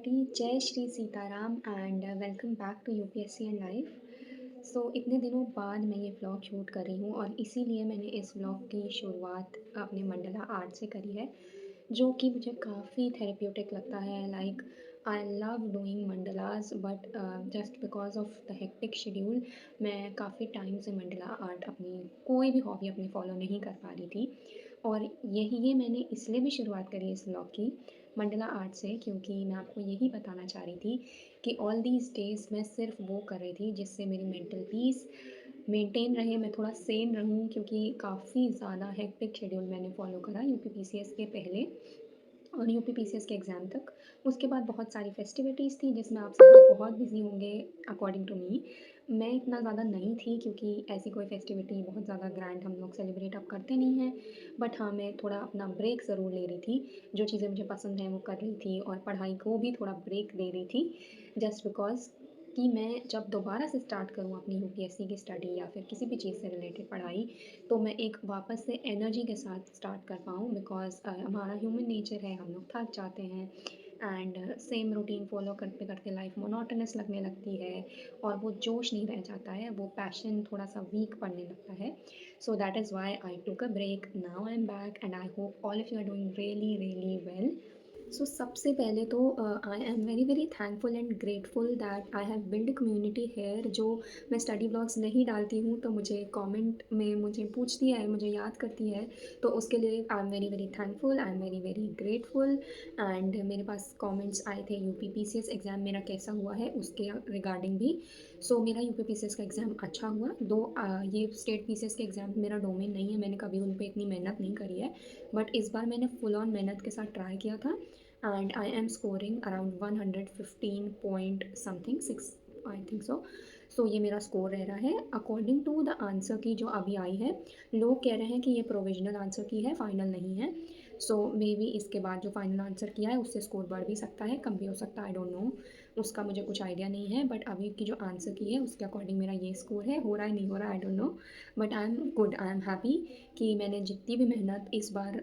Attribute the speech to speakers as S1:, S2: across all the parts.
S1: everybody, जय Shri Sitaram and welcome back to UPSC and life. इतने दिनों बाद मैं ये व्लॉग शूट कर रही हूँ और इसीलिए मैंने इस व्लॉग की शुरुआत अपने मंडला आर्ट से करी है, जो कि मुझे काफ़ी थेरेप्यूटिक लगता है। Like I love doing mandalas, but just because of the hectic schedule मैं काफ़ी टाइम से मंडला आर्ट अपनी कोई भी हॉबी अपनी फॉलो नहीं कर पा रही थी। और ये मैंने इसलिए भी शुरुआत करी इस व्लॉग की मंडला आर्ट से, क्योंकि मैं आपको यही बताना चाह रही थी कि ऑल दीज डेज़ मैं सिर्फ वो कर रही थी जिससे मेरी मेंटल पीस मेंटेन रहे, मैं थोड़ा सेन रहूँ, क्योंकि काफ़ी ज़्यादा हेक्टिक शेड्यूल मैंने फॉलो करा यूपी पीसीएस के पहले और यूपी पीसीएस के एग्ज़ाम तक। उसके बाद बहुत सारी फेस्टिविटीज़ थी जिसमें आप सब बहुत बिज़ी होंगे अकॉर्डिंग टू मी। मैं इतना ज़्यादा नहीं थी, क्योंकि ऐसी कोई फेस्टिविटी बहुत ज़्यादा ग्रैंड हम लोग सेलिब्रेट अब करते नहीं हैं। बट हाँ, मैं थोड़ा अपना ब्रेक ज़रूर ले रही थी, जो चीज़ें मुझे पसंद हैं वो कर रही थी और पढ़ाई को भी थोड़ा ब्रेक दे रही थी, जस्ट बिकॉज़ कि मैं जब दोबारा से स्टार्ट करूँ अपनी यूपीएससी की स्टडी या फिर किसी भी चीज़ से रिलेटेड पढ़ाई, तो मैं एक वापस से एनर्जी के साथ स्टार्ट कर पाऊँ। बिकॉज़ हमारा ह्यूमन नेचर है, हम लोग थक जाते हैं एंड सेम रूटीन फॉलो करते करते लाइफ मोनोटोनस लगने लगती है और वो जोश नहीं रह जाता है, वो पैशन थोड़ा सा वीक पड़ने लगता है। So that is why I took a break, now I am back and I hope all of you are doing really really well. सबसे पहले तो I am very very thankful and grateful that I have build community here. जो मैं study blogs नहीं डालती हूँ तो मुझे कमेंट में मुझे पूछती है, मुझे याद करती है, तो उसके लिए आई am very very thankful, I am very very grateful. And मेरे पास कमेंट्स आए थे यूपी पीसीएस एग्ज़ाम मेरा कैसा हुआ है उसके रिगार्डिंग भी। मेरा यूपी पीसीएस का एग्ज़ाम अच्छा हुआ, दो ये स्टेट पीसीएस के एग्ज़ाम मेरा डोमेन नहीं है, मैंने कभी उन पर इतनी मेहनत नहीं करी है। बट इस बार मैंने फुल ऑन मेहनत के साथ ट्राई किया था and I am scoring around 115 point something 6 I think so। ये मेरा स्कोर रह रहा है अकॉर्डिंग टू द आंसर की जो अभी आई है। लोग कह रहे हैं कि ये प्रोविजनल आंसर की है, फाइनल नहीं है। मे बी इसके बाद जो फाइनल आंसर किया है उससे स्कोर बढ़ भी सकता है, कम भी हो सकता है, आई डोंट नो, उसका मुझे कुछ आइडिया नहीं है। बट अभी की जो आंसर की है उसके अकॉर्डिंग मेरा ये स्कोर है, हो रहा है नहीं हो रहा I don't know. But I am good, I am happy कि मैंने जितनी भी मेहनत इस बार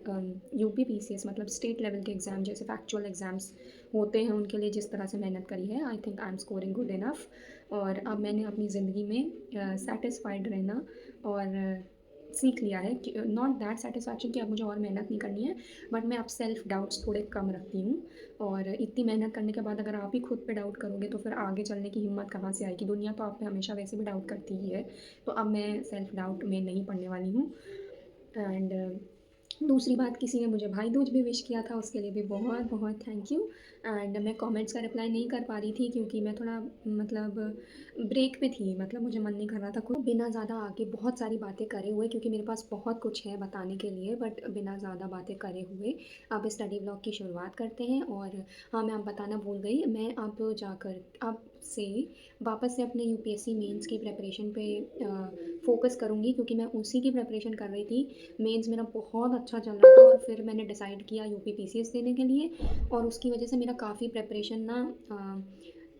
S1: यूपी पीसीएस मतलब स्टेट लेवल के एग्ज़ाम जैसे फैक्चुअल एग्ज़ाम्स होते हैं उनके लिए जिस तरह से मेहनत करी है, I think I am scoring good enough. और अब मैंने अपनी ज़िंदगी में सेटिस्फाइड रहना और सीख लिया है कि नॉट दैट सेटिस्फैक्शन कि अब मुझे और मेहनत नहीं करनी है, बट मैं अब सेल्फ डाउट्स थोड़े कम रखती हूँ। और इतनी मेहनत करने के बाद अगर आप ही खुद पे डाउट करोगे तो फिर आगे चलने की हिम्मत कहाँ से आएगी? दुनिया तो आप पे हमेशा वैसे भी डाउट करती ही है। तो अब मैं सेल्फ डाउट में नहीं पड़ने वाली हूँ। एंड दूसरी बात, किसी ने मुझे भाई दूज भी विश किया था, उसके लिए भी बहुत बहुत थैंक यू। एंड मैं कमेंट्स का रिप्लाई नहीं कर पा रही थी क्योंकि मैं थोड़ा मतलब ब्रेक पे थी, मतलब मुझे मन नहीं कर रहा था कोई बिना ज़्यादा आगे बहुत सारी बातें करे हुए, क्योंकि मेरे पास बहुत कुछ है बताने के लिए, बट बिना ज़्यादा बातें करे हुए अब स्टडी ब्लॉग की शुरुआत करते हैं। और हाँ, मैं आप बताना भूल गई, मैं अब जाकर अब से वापस से अपने यूपीएससी मेंस की प्रिपरेशन पे फोकस करूँगी, क्योंकि मैं उसी की प्रिपरेशन कर रही थी। मेंस मेरा बहुत अच्छा चल रहा था और फिर मैंने डिसाइड किया यूपी पीसीएस देने के लिए, और उसकी वजह से मेरा काफ़ी प्रिपरेशन ना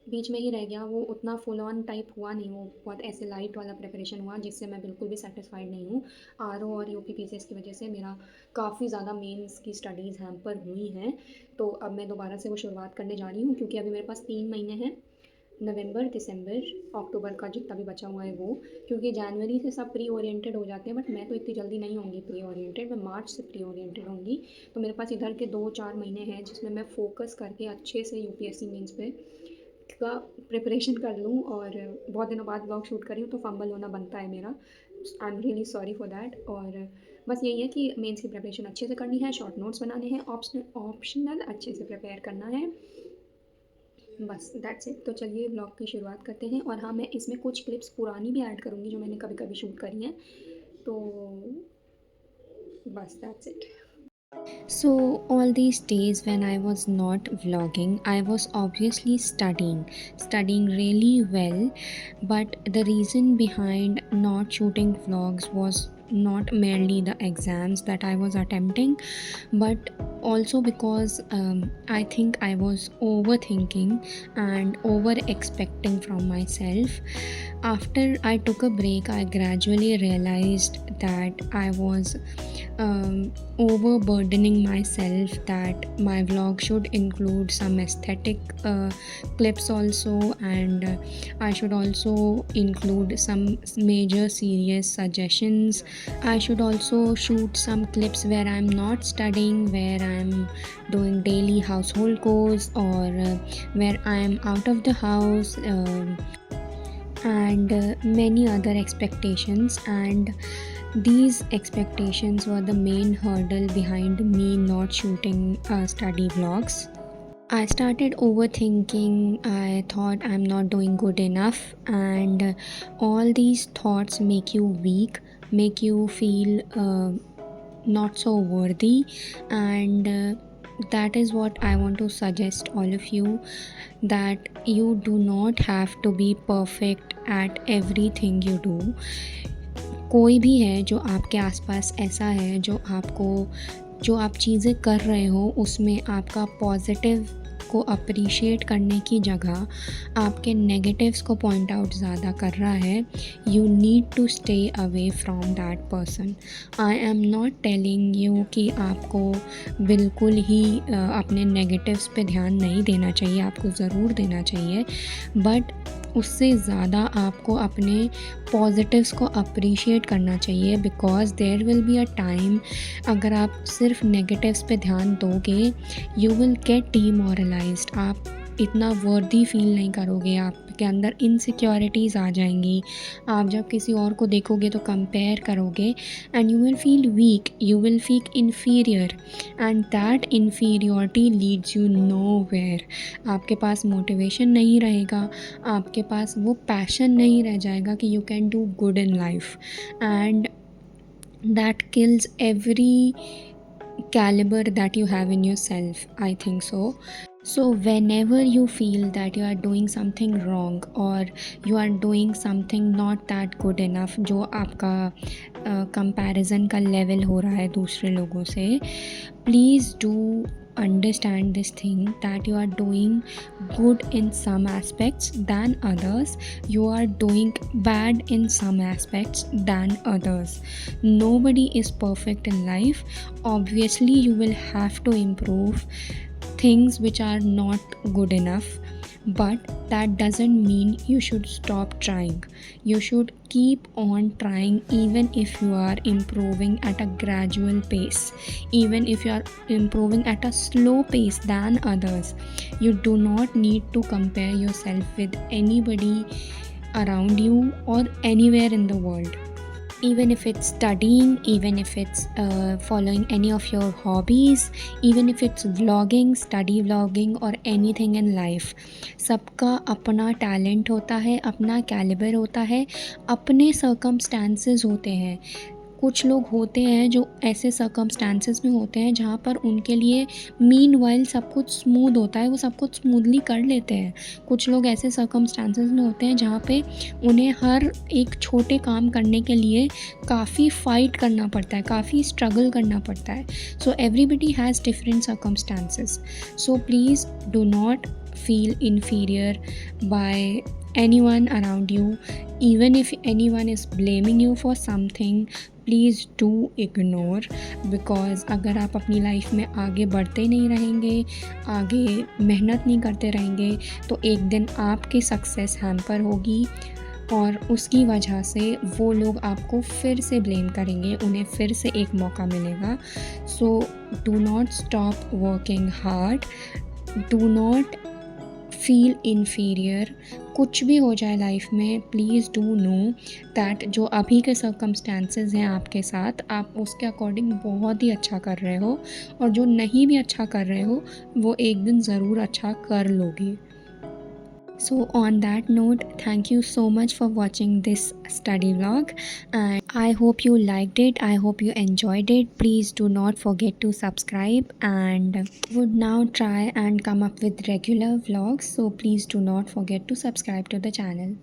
S1: बीच में ही रह गया। वो उतना फुल ऑन टाइप हुआ नहीं, वो बहुत ऐसे लाइट वाला प्रिपरेशन हुआ जिससे मैं बिल्कुल भी सेटिस्फाइड नहीं हूँ। आरओ और यूपी पीसीएस की वजह से मेरा काफ़ी ज़्यादा मेंस की स्टडीज़ हैम्पर हुई हैं। तो अब मैं दोबारा से वो शुरुआत करने जा रही हूँ, क्योंकि अभी मेरे पास 3 महीने हैं, नवंबर, दिसंबर, अक्टूबर का जितना भी बचा हुआ है वो, क्योंकि जनवरी से सब प्री ओरिएंटेड हो जाते हैं, बट मैं तो इतनी जल्दी नहीं होंगी प्री ओरिएंटेड, मैं मार्च से प्री ओरिएंटेड होंगी। तो मेरे पास इधर के 2-4 महीने हैं जिसमें मैं फ़ोकस करके अच्छे से यूपीएससी मेंस पे का प्रिपरेशन कर लूँ। और बहुत दिनों बाद व्लॉग शूट कर रही हूँ तो फंबल होना बनता है मेरा, I am really sorry for that. और बस यही है कि मेंस की प्रिपरेशन अच्छे से करनी है, शॉर्ट नोट्स बनाने हैं, ऑप्शनल अच्छे से प्रिपेयर करना है, बस दैट्स इट। तो चलिए व्लॉग की शुरुआत करते हैं। और हाँ, मैं इसमें कुछ क्लिप्स पुरानी भी ऐड करूँगी जो मैंने कभी कभी शूट करी हैं, तो बस that's it.
S2: So, all these days when I was not vlogging, I was obviously studying really well. But the reason behind not shooting vlogs was not merely the exams that I was attempting, but also because I think I was overthinking and over expecting from myself. After I took a break, I gradually realized that I was overburdening myself, that my vlog should include some aesthetic clips also, and I should also include some major serious suggestions. I should also shoot some clips where I'm not studying, where I'm doing daily household chores, or where I'm out of the house, and many other expectations. And these expectations were the main hurdle behind me not shooting study vlogs. I started overthinking. I thought I'm not doing good enough, and all these thoughts make you weak, make you feel not so worthy. And that is what I want to suggest all of you, that you do not have to be perfect at everything you do. कोई भी है जो आपके आसपास ऐसा है जो आपको, जो आप चीज़ें कर रहे हो उसमें आपका पॉजिटिव को अप्रिशिएट करने की जगह आपके नेगेटिव्स को पॉइंट आउट ज़्यादा कर रहा है, you need to stay away from that person. I am not telling you कि आपको बिल्कुल ही अपने नेगेटिव्स पे ध्यान नहीं देना चाहिए, आपको ज़रूर देना चाहिए, बट उससे ज़्यादा आपको अपने पॉजिटिव्स को अप्रिशिएट करना चाहिए. Because there will be a time, अगर आप सिर्फ नेगेटिव्स पे ध्यान दोगे, यू विल गेट डीमोरलाइज्ड. आप इतना वर्दी फील नहीं करोगे, आपके अंदर इनसिक्योरिटीज़ आ जाएंगी. आप जब किसी और को देखोगे तो कंपेयर करोगे, and you will feel weak, you will feel inferior, and that inferiority leads you nowhere. आपके पास मोटिवेशन नहीं रहेगा, आपके पास वो पैशन नहीं रह जाएगा कि you can do good in life, and that kills every caliber that you have in yourself, I think so. So whenever you feel that you are doing something wrong, or you are doing something not that good enough, जो आपका comparison का level हो रहा है दूसरे लोगों से, please do understand this thing, that you are doing good in some aspects than others, you are doing bad in some aspects than others. Nobody is perfect in life. Obviously you will have to improve things which are not good enough, but that doesn't mean you should stop trying. You should keep on trying, even if you are improving at a gradual pace, even if you are improving at a slow pace than others. You do not need to compare yourself with anybody around you or anywhere in the world. Even if it's studying, even if it's following any of your hobbies, even if it's vlogging, study vlogging, or anything in life, सबका अपना talent होता है, अपना calibre होता है, अपने circumstances होते हैं. कुछ लोग होते हैं जो ऐसे सर्कमस्टांसेस में होते हैं जहाँ पर उनके लिए मीनवाइल सब कुछ स्मूथ होता है, वो सब कुछ स्मूथली कर लेते हैं. कुछ लोग ऐसे सर्कमस्टांसेस में होते हैं जहाँ पे उन्हें हर एक छोटे काम करने के लिए काफ़ी फ़ाइट करना पड़ता है, काफ़ी स्ट्रगल करना पड़ता है. So everybody has different circumstances. So please do not feel inferior by anyone around you. Even if anyone is blaming you for something, please do ignore. Because अगर आप अपनी लाइफ में आगे बढ़ते नहीं रहेंगे, आगे मेहनत नहीं करते रहेंगे, तो एक दिन आपकी सक्सेस हैम्पर होगी, और उसकी वजह से वो लोग आपको फिर से ब्लेम करेंगे, उन्हें फिर से एक मौका मिलेगा. So do not stop working hard, do not feel inferior. कुछ भी हो जाए लाइफ में, प्लीज़ डू नो दैट जो अभी के सर्कमस्टांसेस हैं आपके साथ, आप उसके अकॉर्डिंग बहुत ही अच्छा कर रहे हो, और जो नहीं भी अच्छा कर रहे हो वो एक दिन ज़रूर अच्छा कर लोगे. So on that note, thank you so much for watching this study vlog, and I hope you liked it. I hope you enjoyed it. Please do not forget to subscribe, and would now try and come up with regular vlogs, so please do not forget to subscribe to the channel.